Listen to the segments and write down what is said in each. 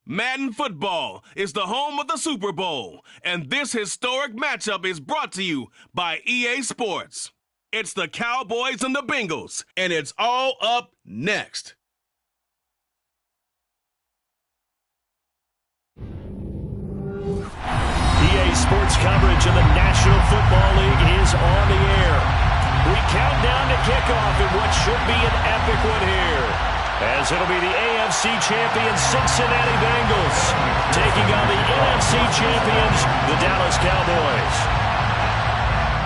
Madden Football is the home of the Super Bowl, and this historic matchup is brought to you by EA Sports. It's the Cowboys and the Bengals, and it's all up next. EA Sports coverage of the National Football League is on the air. We count down to kickoff in what should be an epic one here, as it'll be the AFC champions Cincinnati Bengals taking on the NFC champions, the Dallas Cowboys.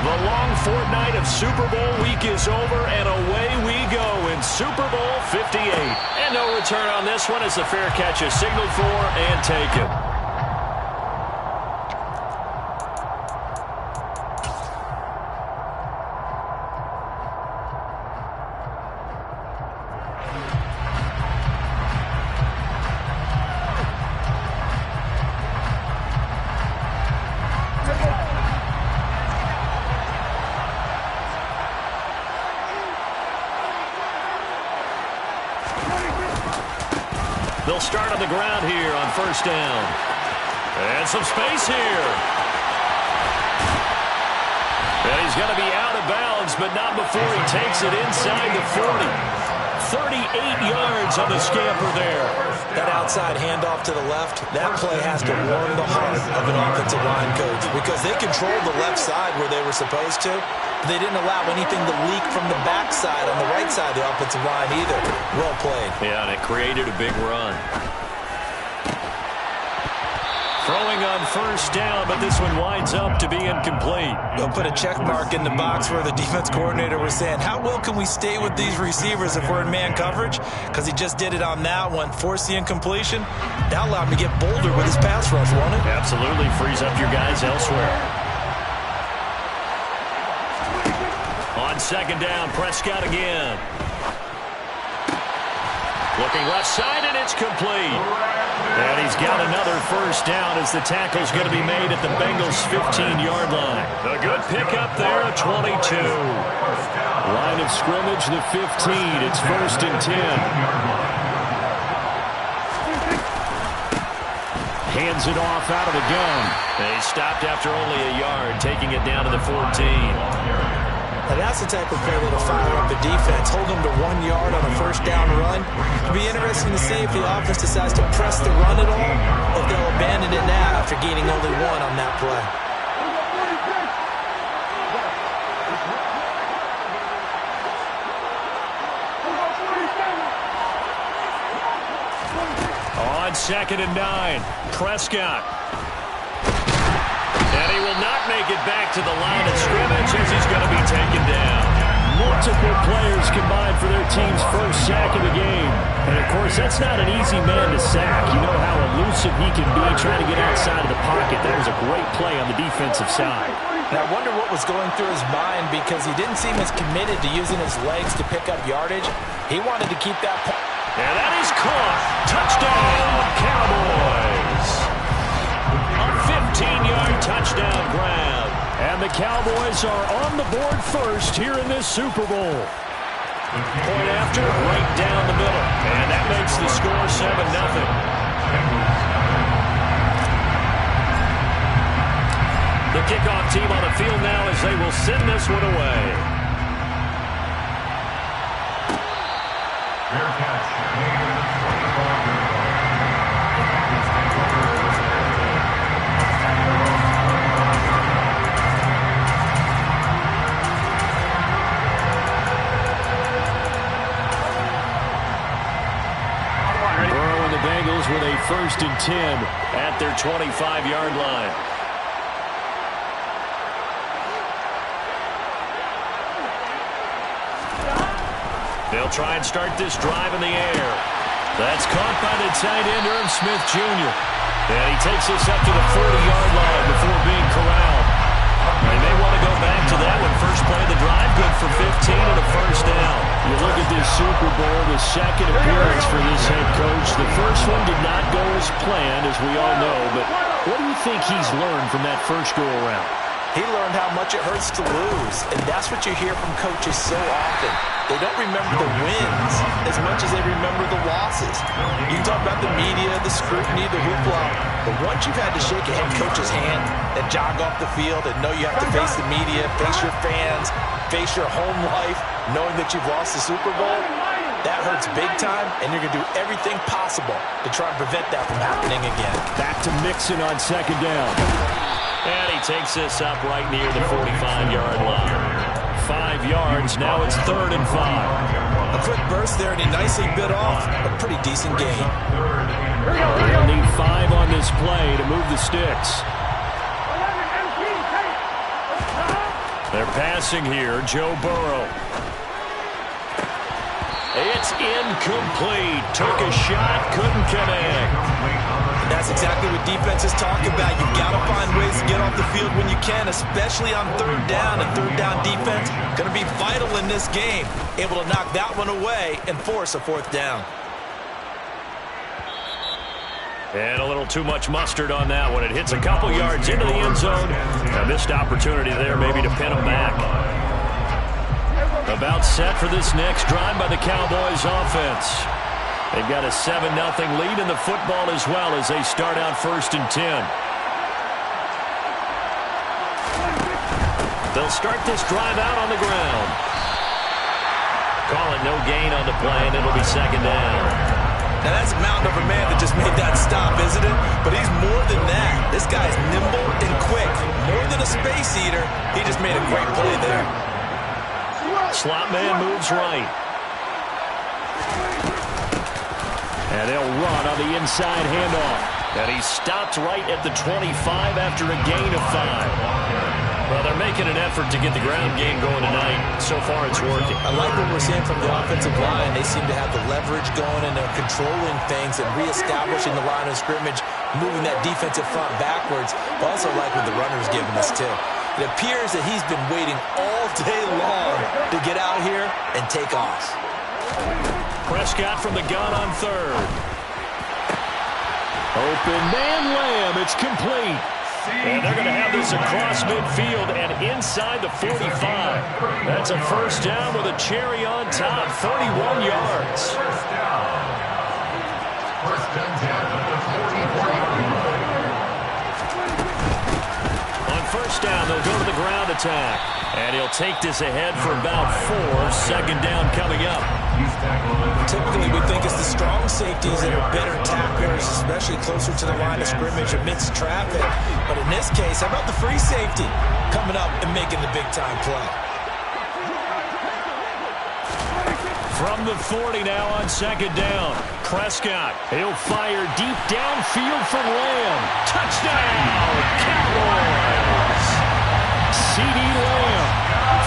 The long fortnight of Super Bowl week is over, and away we go in Super Bowl 58. And no return on this one as the fair catch is signaled for and taken. They'll start on the ground here on first down. And some space here. And he's going to be out of bounds, but not before he takes it inside the 40. 38 yards on the scamper there. That outside handoff to the left, that play has to warm the heart of an offensive line coach because they controlled the left side where they were supposed to. They didn't allow anything to leak from the backside on the right side of the offensive line either. Well played. Yeah, and it created a big run. Throwing on first down, but this one winds up to be incomplete. They'll put a check mark in the box where the defense coordinator was saying, how well can we stay with these receivers if we're in man coverage? Because he just did it on that one, forced the incompletion. That allowed him to get bolder with his pass rush, won't it? Absolutely, frees up your guys elsewhere. On second down, Prescott again. Looking left side, and it's complete. And he's got another first down as the tackle's going to be made at the Bengals' 15-yard line. A good pickup there, 22. Line of scrimmage, the 15. It's first and 10. Hands it off out of the gun. And he stopped after only a yard, taking it down to the 14. Now that's the type of play that'll fire up the defense. Hold them to 1 yard on a first down run. It'll be interesting to see if the offense decides to press the run at all, or if they'll abandon it now after gaining only one on that play. On second and 9, Prescott. And he will not make it back to the line of scrimmage as he's going to be taken down. Multiple players combined for their team's first sack of the game. And, of course, that's not an easy man to sack. You know how elusive he can be trying to get outside of the pocket. That was a great play on the defensive side. And I wonder what was going through his mind because he didn't seem as committed to using his legs to pick up yardage. He wanted to keep that point. And that is caught. Touchdown, Cowboys. A 15-yard touchdown grab. And the Cowboys are on the board first here in this Super Bowl. Point after, right down the middle. And that makes the score 7-0. The kickoff team on the field now as they will send this one away. Fair catch. Bengals with a first and 10 at their 25-yard line. They'll try and start this drive in the air. That's caught by the tight end, Irv Smith Jr. And he takes this up to the 40-yard line before being corralled. They may want to go back to that one. First play of the drive, good for 15 and a first down. You look at this Super Bowl, the second appearance for this head coach. The first one did not go as planned, as we all know. But what do you think he's learned from that first go-around? He learned how much it hurts to lose, and that's what you hear from coaches so often. They don't remember the wins as much as they remember the losses. You can talk about the media, the scrutiny, the hoopla, but once you've had to shake a head coach's hand and jog off the field and know you have to face the media, face your fans, face your home life, knowing that you've lost the Super Bowl, that hurts big time, and you're going to do everything possible to try and prevent that from happening again. Back to Mixon on second down. And he takes this up right near the 45-yard line. 5 yards, now it's 3rd and 5. A quick burst there, and he nicely bit off a pretty decent gain. They'll need 5 on this play to move the sticks. They're passing here, Joe Burrow. It's incomplete. Took a shot, couldn't connect. That's exactly what defenses talk about. You've got to find ways to get off the field when you can, especially on 3rd down. And 3rd down defense going to be vital in this game. Able to knock that one away and force a 4th down. And a little too much mustard on that one. It hits a couple yards into the end zone. A missed opportunity there maybe to pin them back. About set for this next drive by the Cowboys offense. They've got a 7-0 lead in the football as well as they start out 1st and 10. They'll start this drive out on the ground. Calling no gain on the play, and it'll be 2nd down. Now that's a mountain of a man that just made that stop, isn't it? But he's more than that. This guy's nimble and quick. More than a space eater, he just made a great play there. Slot man moves right. And they'll run on the inside handoff. And he stopped right at the 25 after a gain of 5. Well, they're making an effort to get the ground game going tonight. So far, it's working. I like what we're seeing from the offensive line. They seem to have the leverage going, and they're controlling things and reestablishing the line of scrimmage, moving that defensive front backwards. I also like what the runner's giving us, too. It appears that he's been waiting all day long to get out here and take off. Prescott from the gun on 3rd. Open man Lamb. It's complete. And they're going to have this across midfield and inside the 45. That's a 1st down with a cherry on top. 31 yards. On 1st down, they'll go to the ground attack. And he'll take this ahead for about 4. 2nd down coming up. Typically, we think it's the strong safeties that are better tacklers, especially closer to the line of scrimmage amidst traffic. But in this case, how about the free safety coming up and making the big-time play? From the 40 now on 2nd down. Prescott. He'll fire deep downfield for Lamb. Touchdown, Cowboys. C.D. Lamb,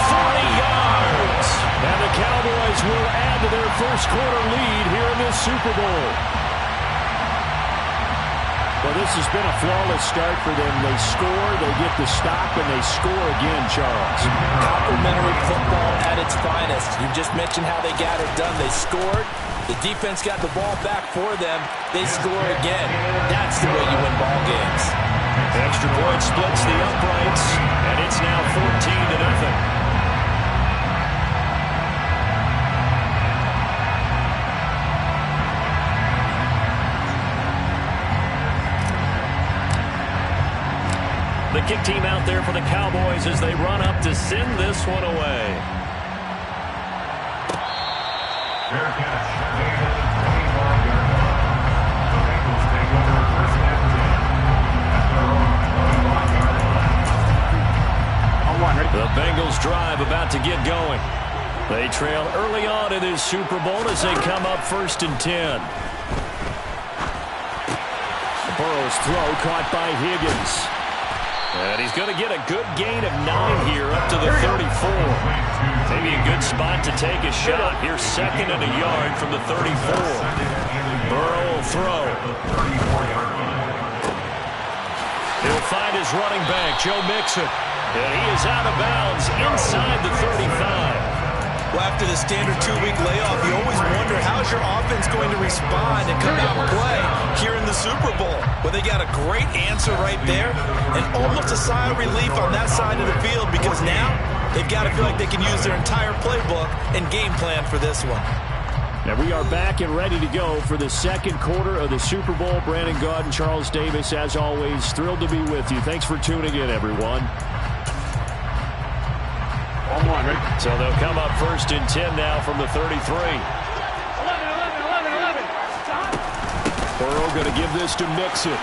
40 yards. And the Cowboys will add to their 1st quarter lead here in this Super Bowl. Well, this has been a flawless start for them. They score, they get the stop, and they score again, Charles. Complimentary football at its finest. You just mentioned how they got it done. They scored. The defense got the ball back for them. They score again. That's the way you win ball games. Extra point splits the uprights, and it's now 14-0. The kick team out there for the Cowboys as they run up to send this one away. The Bengals drive about to get going. They trail early on in this Super Bowl as they come up 1st and 10. Burrow's throw caught by Higgins. And he's going to get a good gain of 9 here up to the 34. Maybe a good spot to take a shot. Here's 2nd and a yard from the 34. Burrow will throw. He'll find his running back, Joe Mixon. And he is out of bounds inside the 35. Well, after the standard 2-week layoff, you always wonder how's your offense going to respond and come out and play here in the Super Bowl. Well, they got a great answer right there and almost a sigh of relief on that side of the field because now they've got to feel like they can use their entire playbook and game plan for this one. And we are back and ready to go for the second quarter of the Super Bowl. Brandon Gaud and Charles Davis, as always, thrilled to be with you. Thanks for tuning in, everyone. So they'll come up 1st and 10 now from the 33. 11. Burrow going to give this to Mixon.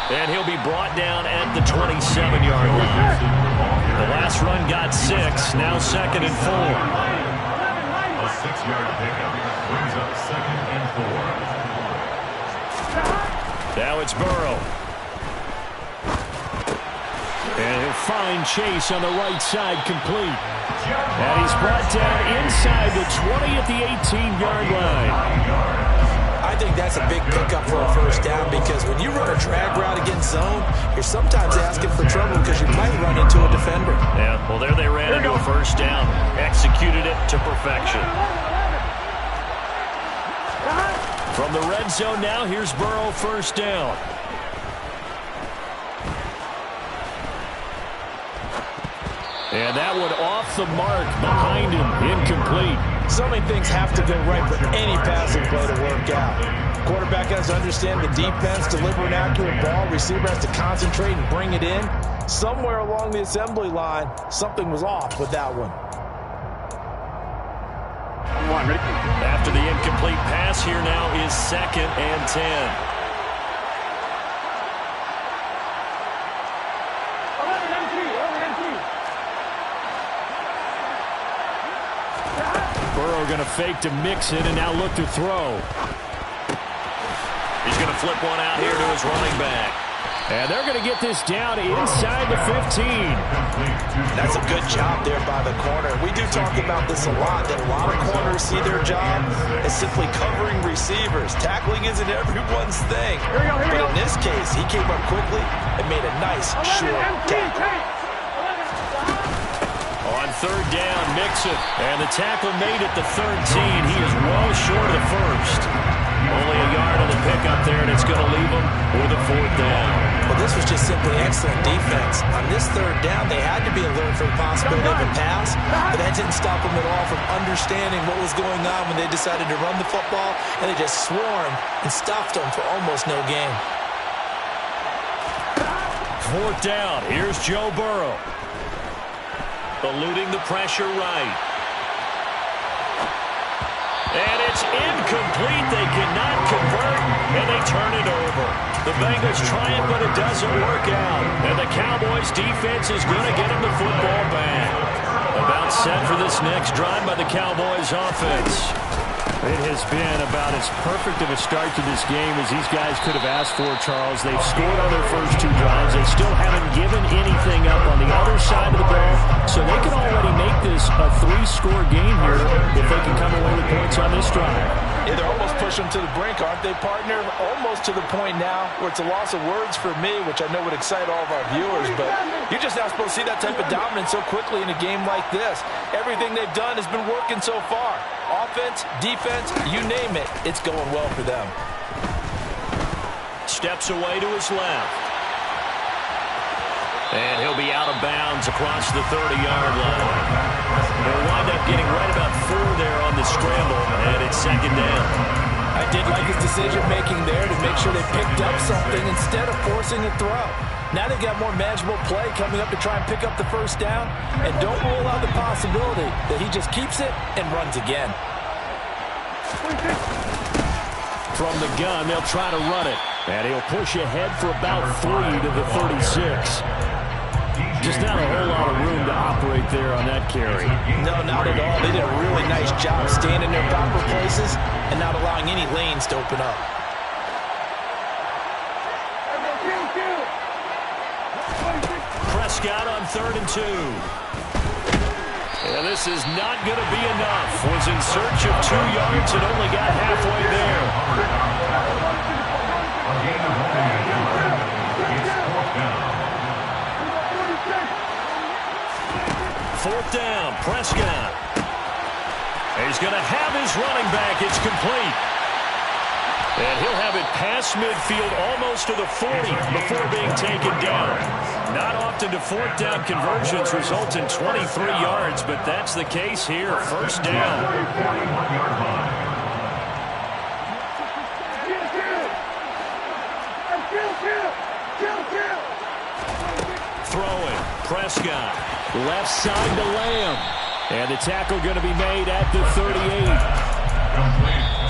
And he'll be brought down at the 27-yard line. The last run got 6, now 2nd and 4. A 6-yard pickup brings up 2nd and 4. Now it's Burrow. And he'll find Chase on the right side, complete. And he's brought down inside the 20 at the 18-yard line. I think that's a big pickup for a first down because when you run a drag route against zone, you're sometimes asking for trouble because you might run into a defender. Yeah, well, there they ran into a first down. Executed it to perfection. From the red zone now, here's Burrow, first down. And that one off the mark behind him, incomplete. So many things have to go right for any passing play to work out. Quarterback has to understand the defense, deliver an accurate ball. Receiver has to concentrate and bring it in. Somewhere along the assembly line, something was off with that one. After the incomplete pass, here now is 2nd and 10. Burrow going to fake to Mixon and now look to throw. He's going to flip one out here to his running back. And they're going to get this down inside the 15. That's a good job there by the corner. We do talk about this a lot, that a lot of corners see their job as simply covering receivers. Tackling isn't everyone's thing. But in this case, he came up quickly and made a nice, short tackle. On 3rd down, Mixon. And the tackle made at the 13. He is well short of the first. Only a yard on the pickup there, and it's going to leave him with a 4th down. Well, this was just simply excellent defense. On this 3rd down, they had to be alert for the possibility of a pass, but that didn't stop them at all from understanding what was going on when they decided to run the football, and they just swarmed and stuffed them for almost no gain. 4th down. Here's Joe Burrow. Eluding the pressure right. And it's incomplete. They cannot convert, and they turn it over. The Bengals try it, but it doesn't work out. And the Cowboys' defense is going to get them the football back. About set for this next drive by the Cowboys' offense. It has been about as perfect of a start to this game as these guys could have asked for, Charles. They've scored on their first 2 drives. They still haven't given anything up on the other side of the ball, so they can already make this a 3-score game here if they can come away with points on this drive. Yeah, they're almost pushing them to the brink, aren't they, partner? Almost to the point now where it's a loss of words for me, which I know would excite all of our viewers, but you're just not supposed to see that type of dominance so quickly in a game like this. Everything they've done has been working so far. Offense, defense, you name it, it's going well for them. Steps away to his left. And he'll be out of bounds across the 30-yard line. They'll wind up getting right about 4 there on the scramble, and it's 2nd down. I did like his decision-making there to make sure they picked up something instead of forcing a throw. Now they've got more manageable play coming up to try and pick up the first down, and don't rule out the possibility that he just keeps it and runs again. From the gun, they'll try to run it, and he'll push ahead for about 3 to the 36. Just not a whole lot of room to operate there on that carry. No, not at all. They did a really nice job staying in their proper places and not allowing any lanes to open up. Prescott on 3rd and 2. And this is not going to be enough. Was in search of 2 yards and only got halfway there. Fourth down, Prescott. He's going to have his running back. It's complete. And he'll have it past midfield almost to the 40 before being taken down. Not often do fourth down conversions result in 23 yards, but that's the case here. First down. Throwing. Prescott. Left side to Lamb. And the tackle going to be made at the 38.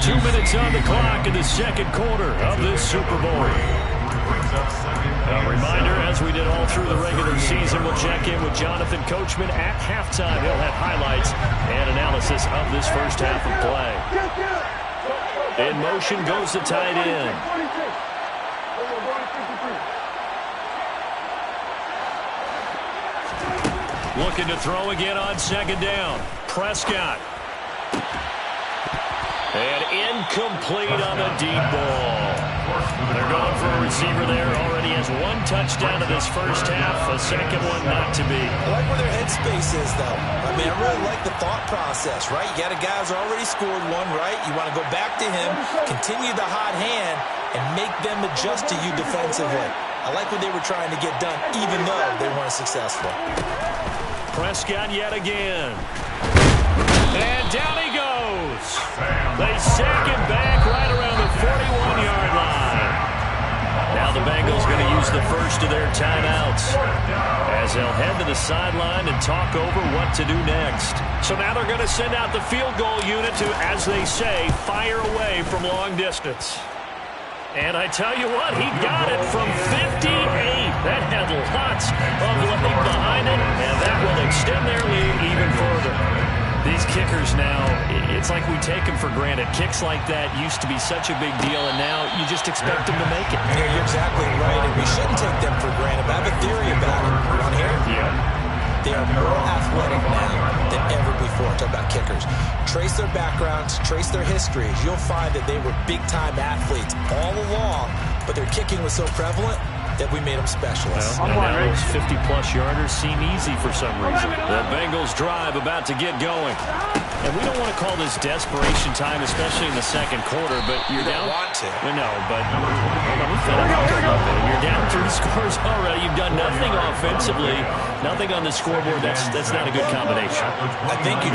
2 minutes on the clock in the second quarter of this Super Bowl. A reminder, as we did all through the regular season, we'll check in with Jonathan Coachman at halftime. He'll have highlights and analysis of this first half of play. In motion goes the tight end. Looking to throw again on second down. Prescott. And incomplete on the deep ball. They're going for a receiver there. Already has one touchdown in this first half. A second one not to be. I like where their headspace is, though. I mean, I really like the thought process, right? You got a guy who's already scored one, right? You want to go back to him, continue the hot hand, and make them adjust to you defensively. I like what they were trying to get done, even though they weren't successful. Prescott yet again. And down he goes. They sack him back right around the 41-yard line. Now the Bengals going to use the first of their timeouts as they'll head to the sideline and talk over what to do next. So now they're going to send out the field goal unit to, as they say, fire away from long distance. And I tell you what, he got it from 58. That had lots of leg behind it, and that will extend their lead even further. These kickers now, it's like we take them for granted. Kicks like that used to be such a big deal, and now you just expect them to make it. Yeah, you're exactly right, and we shouldn't take them for granted. But I have a theory about it. You want to hear it? Yeah. They are more athletic now than ever before. Talk about kickers. Trace their backgrounds, trace their histories. You'll find that they were big-time athletes all along, but their kicking was so prevalent that we made them specialists. Well, and now those 50-plus yarders seem easy for some reason. The Bengals drive about to get going. And we don't want to call this desperation time, especially in the second quarter, but you're down. You don't want to. Well, no, but let me finish. You're down 3 scores already. You've done nothing offensively, nothing on the scoreboard. That's not a good combination. I think you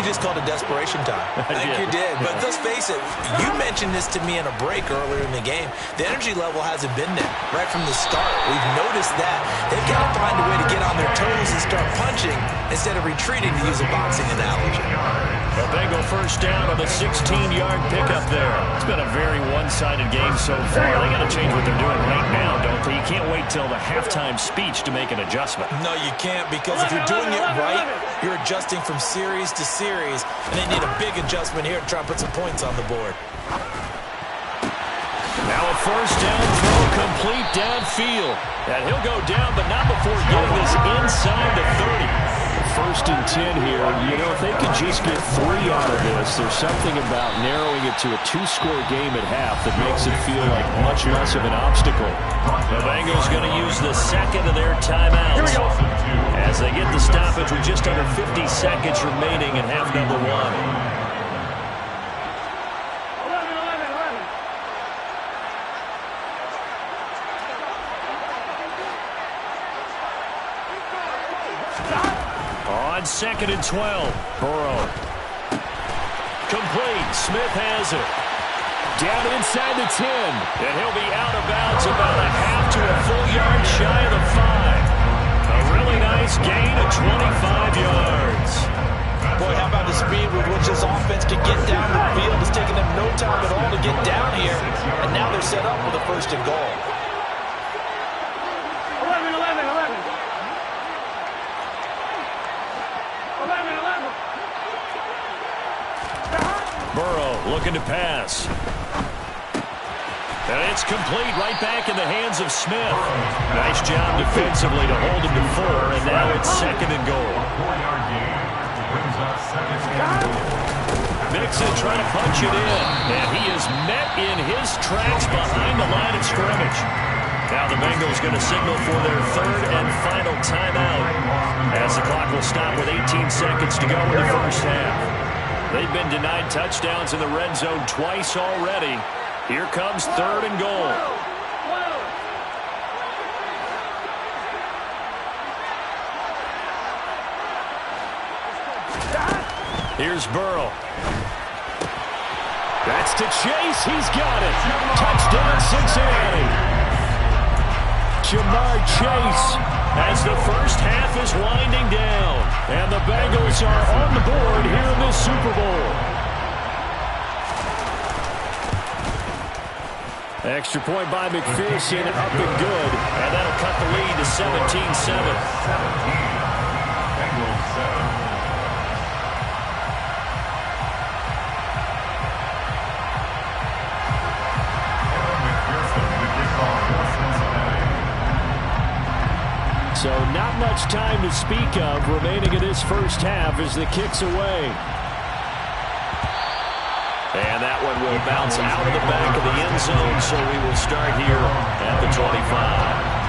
just called it desperation time. I think you did. But let's face it, you mentioned this to me in a break earlier in the game. The energy level hasn't been there right from the start. We've noticed that. They've got to find a way to get on their toes and start punching instead of retreating, to use a boxing analogy. A Bengal first down on the 16-yard pickup there. It's been a very one-sided game so far. They got to change what they're doing right now, don't they? You can't wait till the halftime speech to make an adjustment. No, you can't, because if you're doing it right, you're adjusting from series to series, and they need a big adjustment here to try and put some points on the board. Now a first down throw complete downfield. And he'll go down, but not before getting this inside the 30. First and 10 here. You know, if they could just get 3 out of this, there's something about narrowing it to a 2-score game at half that makes it feel like much less of an obstacle. The Bengals going to use the second of their timeouts as they get the stoppage with just under 50 seconds remaining in half number 1. Second and 12. Burrow. Complete. Smith has it. Down inside the 10. And he'll be out of bounds about a half to a full yard shy of the 5. A really nice gain of 25 yards. Boy, how about the speed with which this offense can get down the field? It's taking them no time at all to get down here. And now they're set up with a first and goal. Burrow looking to pass. And it's complete right back in the hands of Smith. Nice job defensively to hold him to 4, and now it's second and goal. Mixon trying to punch it in, and he is met in his tracks behind the line of scrimmage. Now the Bengals going to signal for their third and final timeout as the clock will stop with 18 seconds to go in the first half. They've been denied touchdowns in the red zone twice already. Here comes 3rd and goal. Here's Burrow. That's to Chase. He's got it. Touchdown, Cincinnati. Jamar Chase as the first half is winding down. And the Bengals are on the board here in this Super Bowl. Extra point by McPherson, up and good. And that'll cut the lead to 17-7. Bengals 7. So not much time to speak of remaining in this first half as the kick's away. And that one will bounce out of the back of the end zone, so we will start here at the 25.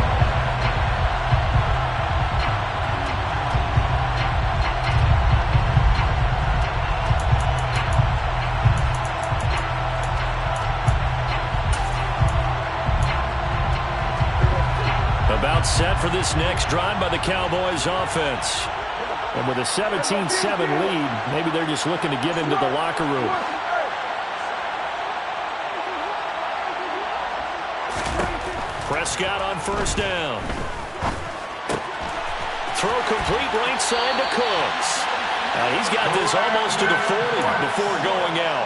About set for this next drive by the Cowboys offense. And with a 17-7 lead, maybe they're just looking to get into the locker room. Prescott on first down. Throw complete right side to Cooks. He's got this almost to the 40 before going out.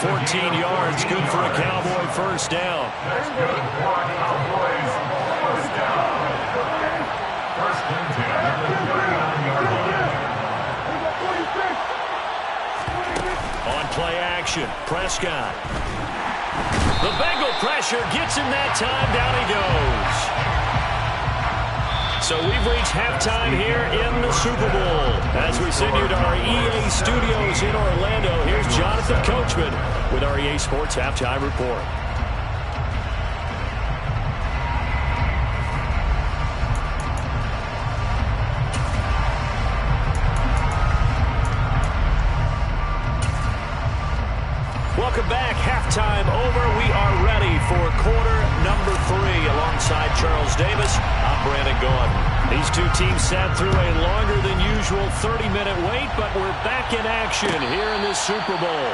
14 yards, good for a Cowboy first down. That's good for a Cowboys first down. First and 10 at the 39-yard line. On play action, Prescott. The Bengal pressure gets him that time. Down he goes. So we've reached halftime here in the Super Bowl. As we send you to our EA studios in Orlando, here's Jonathan Coachman with our EA Sports Halftime Report. Welcome back. Halftime over. We are ready for quarter number 3. Alongside Charles Davis, I'm Brandon Gaudin. These two teams sat through a longer than usual 30-minute wait, but we're back in action here in this Super Bowl.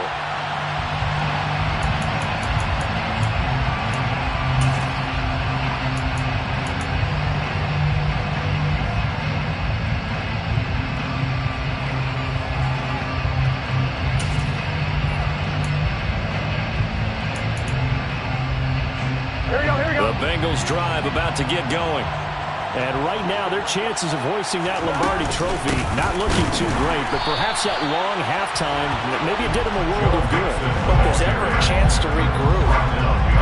The Bengals drive about to get going. And right now, their chances of hoisting that Lombardi trophy not looking too great, but perhaps that long halftime, maybe it did them a world of good. But there's ever a chance to regroup.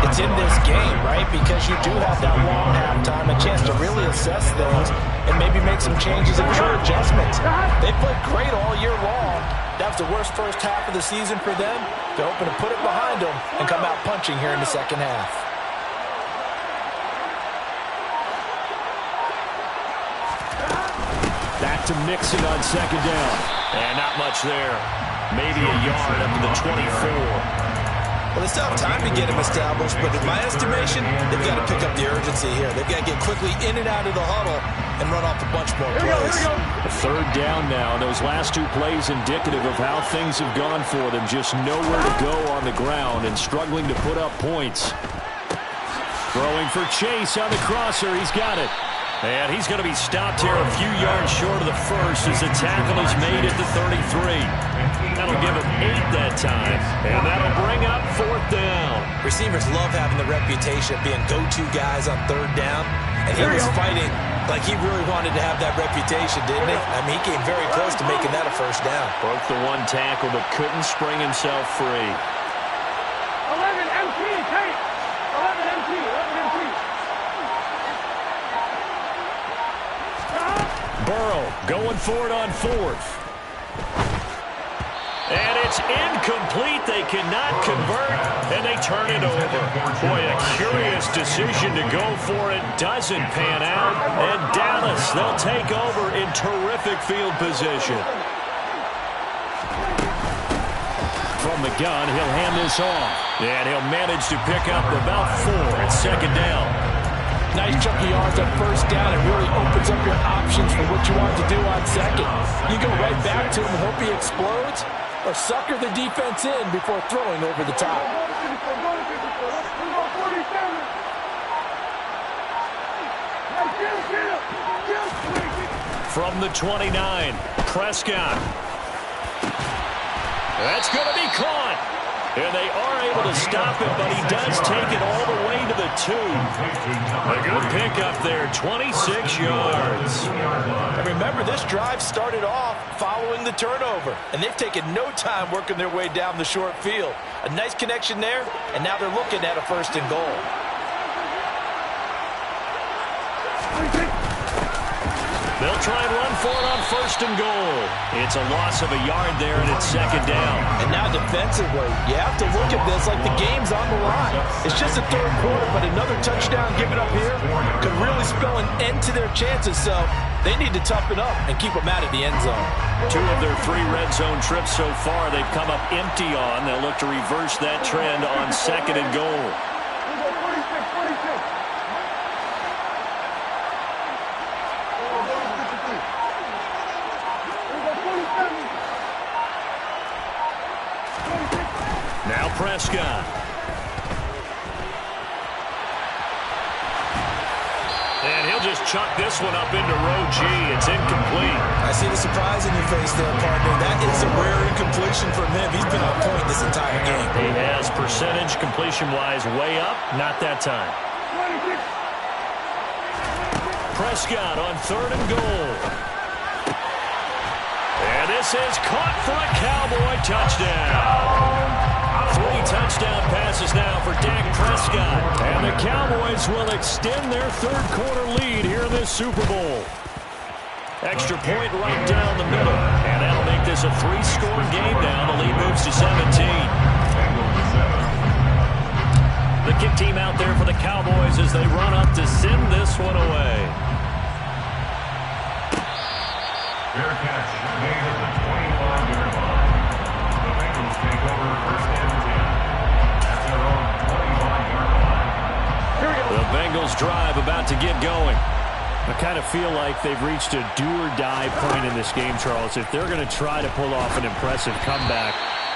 It's in this game, right? Because you do have that long halftime, a chance to really assess things and maybe make some changes and true adjustments. They played great all year long. That was the worst first half of the season for them. They're hoping to put it behind them and come out punching here in the second half. Back to Mixon on second down. And not much there. Maybe a yard up to the 24. Well, they still have time to get him established, but in my estimation, they've got to pick up the urgency here. They've got to get quickly in and out of the huddle and run off a bunch more plays. Third down now. Those last two plays indicative of how things have gone for them. Just nowhere to go on the ground and struggling to put up points. Throwing for Chase on the crosser. He's got it. And he's going to be stopped here a few yards short of the first as the tackle is made at the 33. That'll give him 8 that time. And that'll bring up fourth down. Receivers love having the reputation of being go-to guys on third down. And he was fighting like he really wanted to have that reputation, didn't he? I mean, he came very close to making that a first down. Broke the one tackle but couldn't spring himself free. 11 MT, Tate. 11 MT, 11 MT. Burrow going for it on fourth. And it's incomplete. They cannot convert, and they turn it over. Boy, a curious decision to go for it. Doesn't pan out. And Dallas, they'll take over in terrific field position. the gun. He'll hand this off. And he'll manage to pick up about 4 at second down. Nice chunky yards on first down. It really opens up your options for what you want to do on second. You go right back to him and hope he explodes, or sucker the defense in before throwing over the top. From the 29, Prescott. That's going to be caught. And they are able to stop it, but he does take it all the way to the 2. A good pickup there, 26 yards. And remember, this drive started off following the turnover, and they've taken no time working their way down the short field. A nice connection there, and now they're looking at a 1st and goal. They'll try and run for it on 1st and goal. It's a loss of a yard there, and it's 2nd down. And now defensively, you have to look at this like the game's on the line. It's just a 3rd quarter, but another touchdown given up here could really spell an end to their chances. So they need to toughen up and keep them out of the end zone. 2 of their 3 red zone trips so far, they've come up empty on. They'll look to reverse that trend on 2nd and goal. Now Prescott. And he'll just chuck this one up into row G. It's incomplete. I see the surprise in your face there, partner. That is a rare incompletion from him. He's been on point this entire game. He has percentage completion-wise way up. Not that time. Prescott on 3rd and goal. And this is caught for a Cowboy touchdown. 3 touchdown passes now for Dak Prescott. And the Cowboys will extend their 3rd quarter lead here in this Super Bowl. Extra point right down the middle. And that'll make this a 3-score game now. The lead moves to 17. The kick team out there for the Cowboys as they run up to send this one away. Fair catch made at the 21-yard line. The Bengals take over 1st and 10 at their own 21-yard line. The Bengals drive about to get going. I kind of feel like they've reached a do-or-die point in this game, Charles. If they're going to try to pull off an impressive comeback,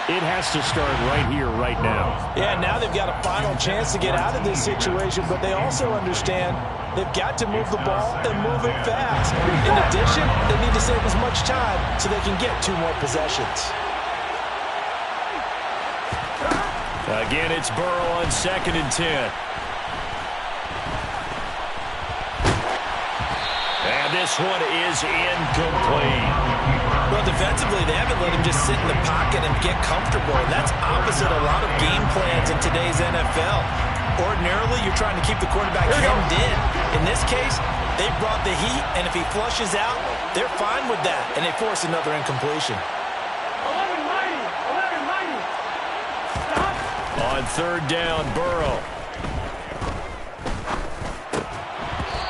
it has to start right here, right now. Yeah, now they've got a final chance to get out of this situation, but they also understand they've got to move the ball and move it fast. In addition, they need to save as much time so they can get 2 more possessions. Again, it's Burrow on 2nd and 10. And this one is incomplete. Well, defensively, they haven't let him just sit in the pocket and get comfortable. And that's opposite a lot of game plans in today's NFL. Ordinarily, you're trying to keep the quarterback hemmed in. In this case, they brought the heat, and if he flushes out, they're fine with that, and they force another incompletion. 11-90. On 3rd down, Burrow.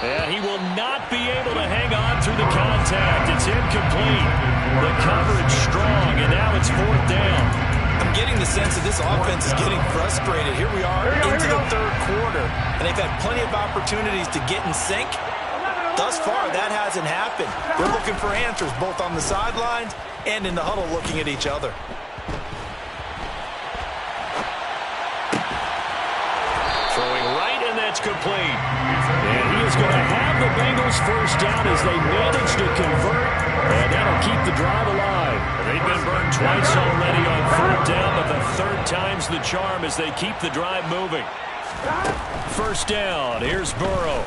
And he will not be able to hang on through the contact. It's incomplete. The coverage strong, and now it's 4th down. I'm getting the sense that this offense is getting frustrated. Here we are into the 3rd quarter, and they've had plenty of opportunities to get in sync. Thus far, that hasn't happened. They're looking for answers both on the sidelines and in the huddle looking at each other. Throwing right, and that's complete. And he is going to have the Bengals 1st down as they manage to convert, and that'll keep the drive alive. They've been burned twice already on 3rd down, but the 3rd time's the charm as they keep the drive moving. 1st down, here's Burrow.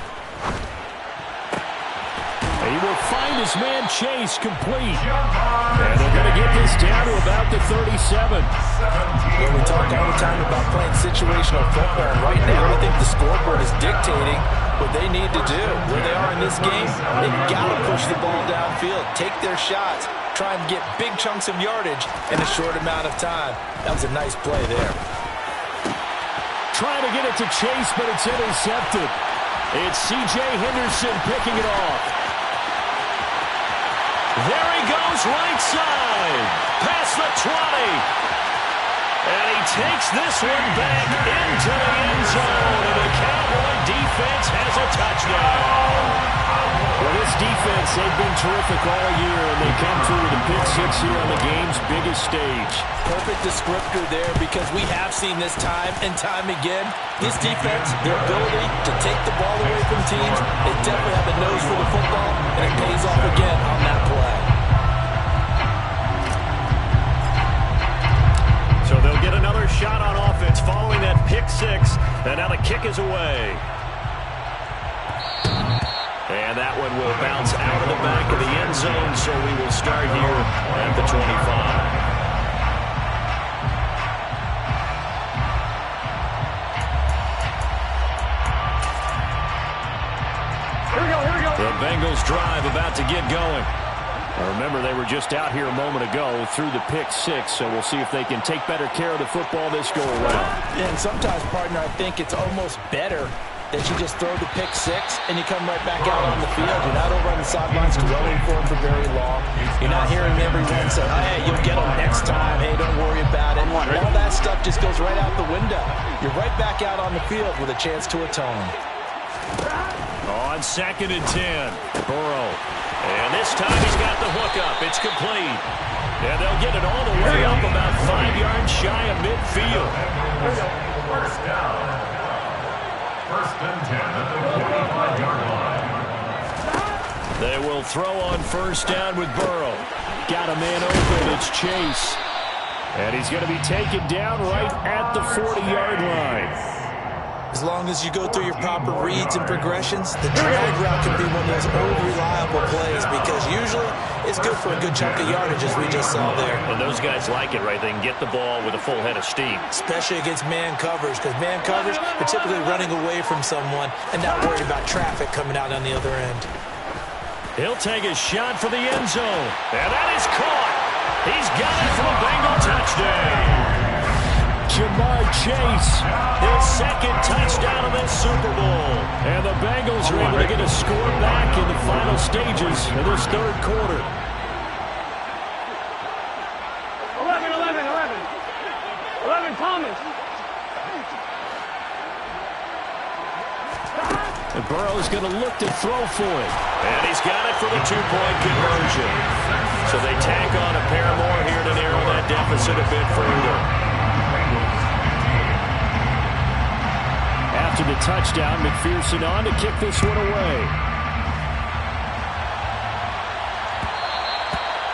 He will find his man Chase complete. And they're going to get this down to about the 37. Well, we talk all the time about playing situational football. Right now, I think the scoreboard is dictating what they need to do. Where they are in this game, they've got to push the ball downfield, take their shots, try and get big chunks of yardage in a short amount of time. That was a nice play there. Trying to get it to Chase, but it's intercepted. It's C.J. Henderson picking it off. There he goes right side. Past the 20. And he takes this one back into the end zone. And the Cowboy defense has a touchdown. Well, this defense, they've been terrific all year, and they come through with a pick six here on the game's biggest stage. Perfect descriptor there, because we have seen this time and time again. This defense, their ability to take the ball away from teams, they definitely have a nose for the football, and it pays off again on that play. So they'll get another shot on offense following that pick six, and now the kick is away. And that one will bounce out of the back of the end zone, so we will start here at the 25. Here we go. The Bengals drive about to get going. Now remember, they were just out here a moment ago through the pick six, so we'll see if they can take better care of the football this go around. Yeah, and sometimes, partner, I think it's almost better that you just throw the pick six and you come right back out on the field. You're not over on the sidelines dwelling for him for very long. You're not hearing everyone say, oh, hey, you'll get him next time. Hey, don't worry about it. All that stuff just goes right out the window. You're right back out on the field with a chance to atone. On 2nd and 10, Burrow. And this time he's got the hookup. It's complete. And they'll get it all the way up about 5 yards shy of midfield. First down. First and 10 at the 25-yard line. They will throw on first down with Burrow. Got a man open. It's Chase. And he's going to be taken down right at the 40-yard line. As long as you go through your proper reads and progressions, the drag route can be one of those old reliable plays, because usually it's good for a good chunk of yardage, as we just saw there. And those guys like it, right? They can get the ball with a full head of steam. Especially against man coverage, because man coverage, they're typically running away from someone and not worried about traffic coming out on the other end. He'll take a shot for the end zone. And that is caught. He's got it for a Bengal touchdown. Jamar Chase, His second touchdown of this Super Bowl. and the Bengals are able to get a score back in the final stages of this third quarter. 11, Thomas. And Burrow's going to look to throw for it. And he's got it for the two-point conversion. So they tack on a pair more here to narrow that deficit a bit further. After the touchdown, McPherson on to kick this one away.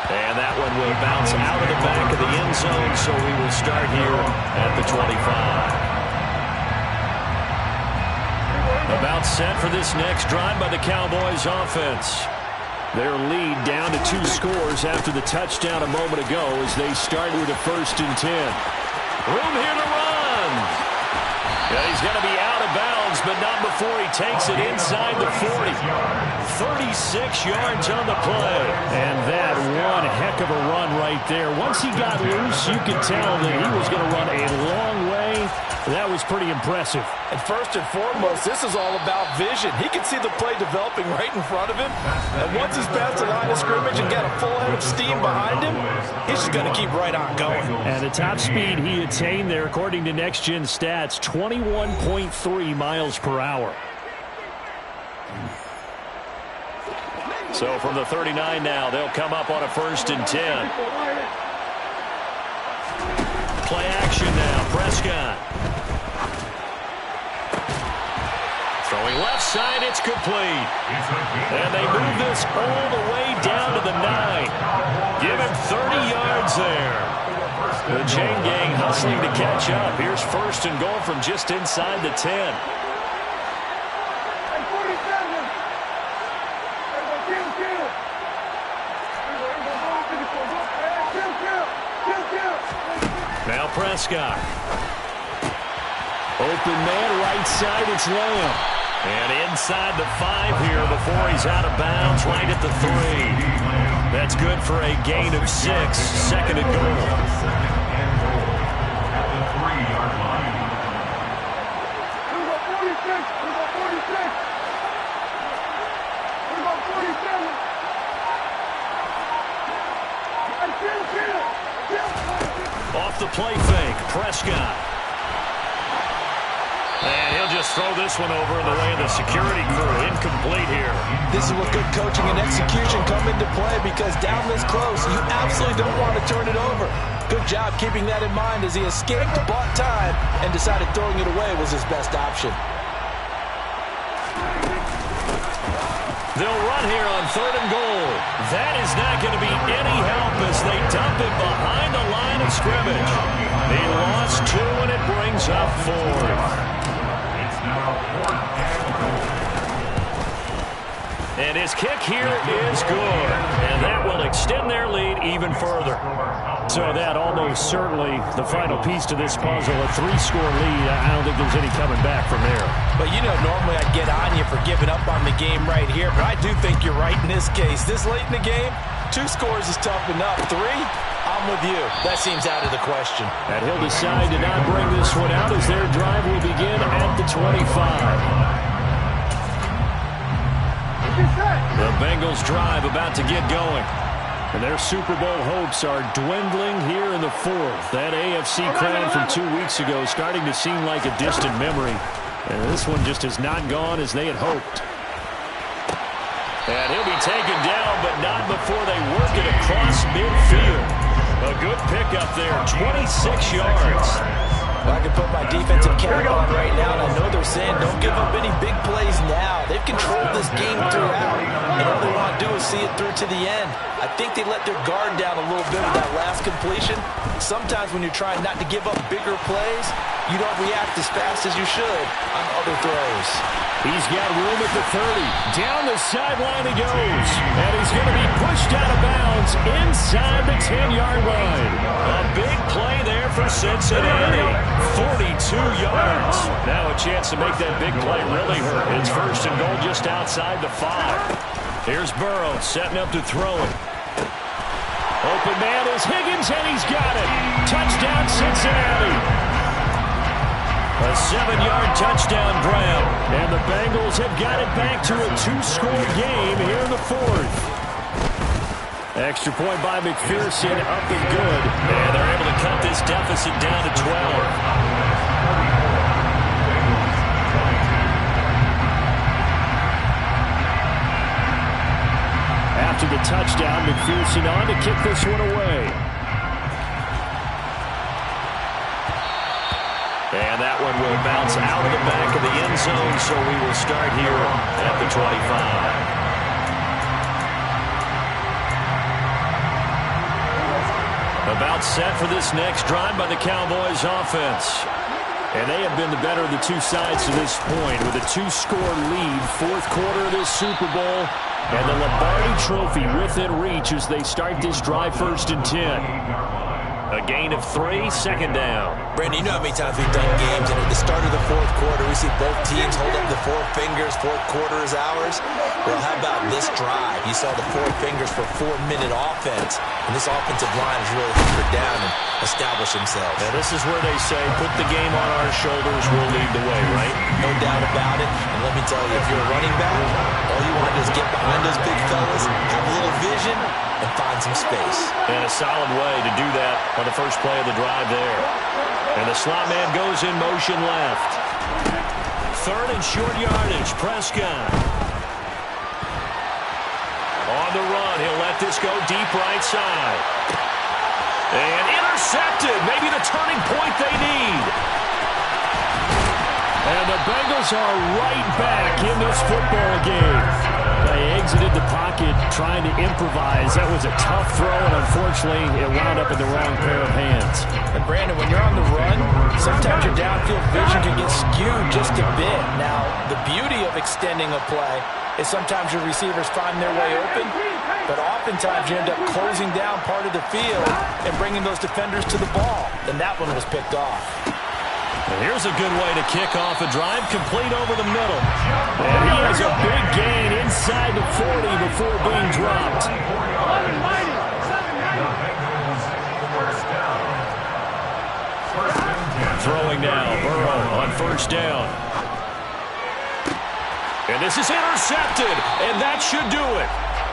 And that one will bounce out of the back of the end zone, so we will start here at the 25. About set for this next drive by the Cowboys offense. Their lead down to 2 scores after the touchdown a moment ago as they start with a 1st and 10. Room here to run. Yeah, he's going to be out of bounds, but not before he takes it inside the 40. 36 yards on the play. And that one heck of a run right there. Once he got loose, you could tell that he was going to run a long way. That was pretty impressive. And first and foremost, this is all about vision. He can see the play developing right in front of him. And once he's past the line of scrimmage and got a full head of steam behind him, he's just going to keep right on going. And the top speed he attained there, according to Next Gen Stats, 21.3 miles per hour. So from the 39 now, they'll come up on a 1st and 10. Play action now, Prescott. Throwing left side, it's complete. And they move this all the way down to the 9. Give him 30 yards there. The chain gang hustling to catch up. Here's 1st and goal from just inside the 10. Now Prescott. Open man, right side, it's Lamb. And inside the 5 here before he's out of bounds, right at the 3. That's good for a gain of 6. 2nd and goal. At the 3-yard line. Off the play fake. Prescott. And he'll just throw this one over in the way of the security crew. Incomplete here. This is where good coaching and execution come into play, because down this close, you absolutely don't want to turn it over. Good job keeping that in mind as he escaped, bought time, and decided throwing it away was his best option. They'll run here on 3rd and goal. That is not going to be any help as they dump it behind the line of scrimmage. They lost 2, and it brings up 4th. And his kick here is good. And that will extend their lead even further. So that almost certainly the final piece to this puzzle, a 3-score lead. I don't think there's any coming back from there. But you know, normally I'd get on you for giving up on the game right here, but I do think you're right in this case. This late in the game, 2 scores is tough enough. 3, I'm with you. That seems out of the question. And he'll decide to not bring this one out as their drive will begin at the 25. The Bengals drive about to get going. And their Super Bowl hopes are dwindling here in the 4th. That AFC crown from 2 weeks ago is starting to seem like a distant memory. And this one just has not gone as they had hoped. And he'll be taken down, but not before they work it across midfield. A good pickup there, 26 yards. Well, I can put my defensive cap on right now, and I know they're saying don't give up any big plays now. They've controlled this game throughout, and all they want to do is see it through to the end. I think they let their guard down a little bit with that last completion. Sometimes when you're trying not to give up bigger plays, you don't react as fast as you should on other throws. He's got room at the 30. Down the sideline he goes. And he's going to be pushed out of bounds inside the 10-yard line. A big play there for Cincinnati. 42 yards. Now a chance to make that big play really hurt. It's 1st and goal just outside the 5. Here's Burrow setting up to throw it. Open man is Higgins, and he's got it. Touchdown, Cincinnati. A 7-yard touchdown grab. And the Bengals have got it back to a 2-score game here in the 4th. Extra point by McPherson, up and good. And they're able to cut this deficit down to 12. After the touchdown, McPherson on to kick this one away. And that one will bounce out of the back of the end zone, so we will start here at the 25. About set for this next drive by the Cowboys offense. And they have been the better of the two sides to this point with a 2-score lead, 4th quarter of this Super Bowl, and the Lombardi Trophy within reach as they start this drive 1st and 10. A gain of 3, 2nd down. Brandon, you know how many times we've done games, and at the start of the 4th quarter, we see both teams hold up the 4 fingers, 4th quarter is ours. Well, how about this drive? You saw the 4 fingers for 4-minute offense, and this offensive line has really hunkered down and established themselves. Now, this is where they say, put the game on our shoulders, we'll lead the way, right? No doubt about it, and let me tell you, if you're a running back, all you want to do is get behind those big fellas, have a little vision, and find some space. And a solid way to do that on the first play of the drive there. And the slot man goes in motion left. 3rd and short yardage, Prescott. On the run, he'll let this go deep right side. And intercepted, maybe the turning point they need. And the Bengals are right back in this football game. They exited the pocket trying to improvise. That was a tough throw, and unfortunately, it wound up in the wrong pair of hands. And Brandon, when you're on the run, sometimes your downfield vision can get skewed just a bit. Now, the beauty of extending a play is sometimes your receivers find their way open, but oftentimes you end up closing down part of the field and bringing those defenders to the ball. And that one was picked off. And here's a good way to kick off a drive, complete over the middle. And he has a big gain inside the 40 before being dropped. Throwing now, Burrow on 1st down. And this is intercepted, and that should do it.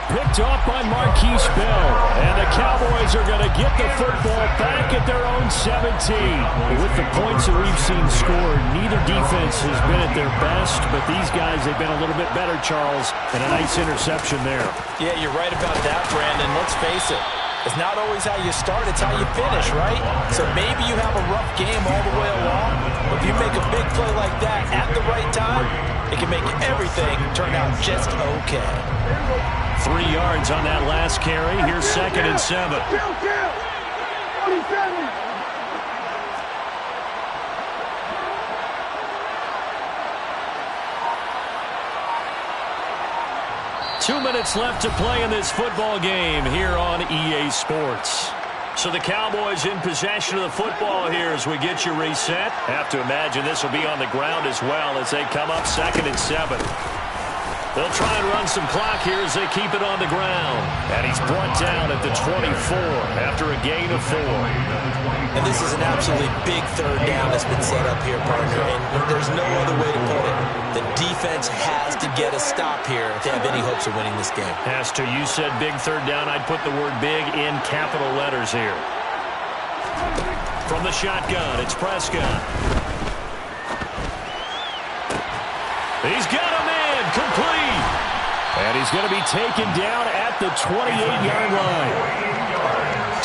picked off by Marquise Bell. And the Cowboys are going to get the football back at their own 17. With the points that we've seen scored, neither defense has been at their best, but these guys, they've been a little bit better, Charles, and a nice interception there. Yeah, you're right about that, Brandon. Let's face it. It's not always how you start, it's how you finish, right? So maybe you have a rough game all the way along, but if you make a big play like that at the right time, it can make everything turn out just okay. 3 yards on that last carry. Here's 2nd and 7. 47. 2 minutes left to play in this football game here on EA Sports. So the Cowboys in possession of the football here as we get you reset. Have to imagine this will be on the ground as well as they come up 2nd and 7. They'll try and run some clock here as they keep it on the ground. And he's brought down at the 24 after a gain of 4. And this is an absolutely big 3rd down that's been set up here, partner. And there's no other way to put it. The defense has to get a stop here if they have any hopes of winning this game. As to you said big 3rd down, I'd put the word big in capital letters here. From the shotgun, it's Prescott. He's got him in, complete. And he's going to be taken down at the 28-yard line.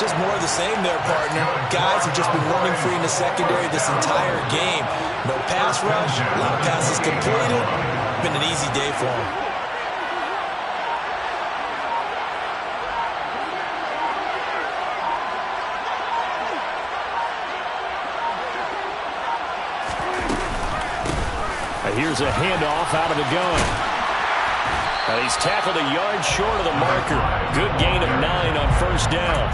Just more of the same there, partner. Guys have just been running free in the secondary this entire game. No pass rush, a lot of passes completed. Been an easy day for them. Here's a handoff out of the gun. And he's tackled a yard short of the marker. Good gain of 9 on 1st down.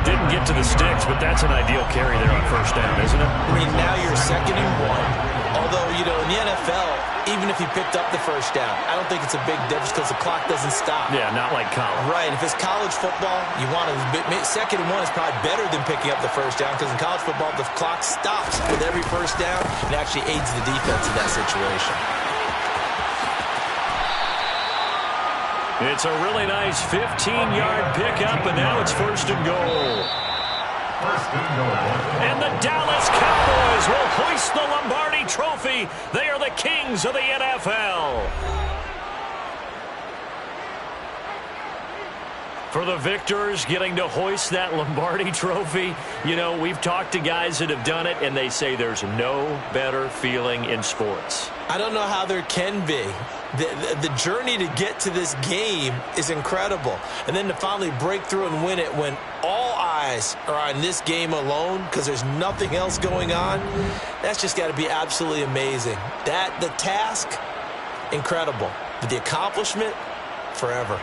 Didn't get to the sticks, but that's an ideal carry there on 1st down, isn't it? I mean, now you're 2nd and 1. Although, you know, in the NFL, even if he picked up the 1st down, I don't think it's a big difference because the clock doesn't stop. Yeah, not like college. Right. If it's college football, you want to 2nd and 1 is probably better than picking up the 1st down because in college football, the clock stops with every 1st down and actually aids the defense in that situation. It's a really nice 15-yard pickup, and now it's 1st and goal. And the Dallas Cowboys will hoist the Lombardi Trophy. They are the kings of the NFL. For the victors getting to hoist that Lombardi Trophy, you know, we've talked to guys that have done it, and they say there's no better feeling in sports. I don't know how there can be. The journey to get to this game is incredible. And then to finally break through and win it when all eyes are on this game alone because there's nothing else going on, that's just got to be absolutely amazing. The task, incredible. But the accomplishment, forever.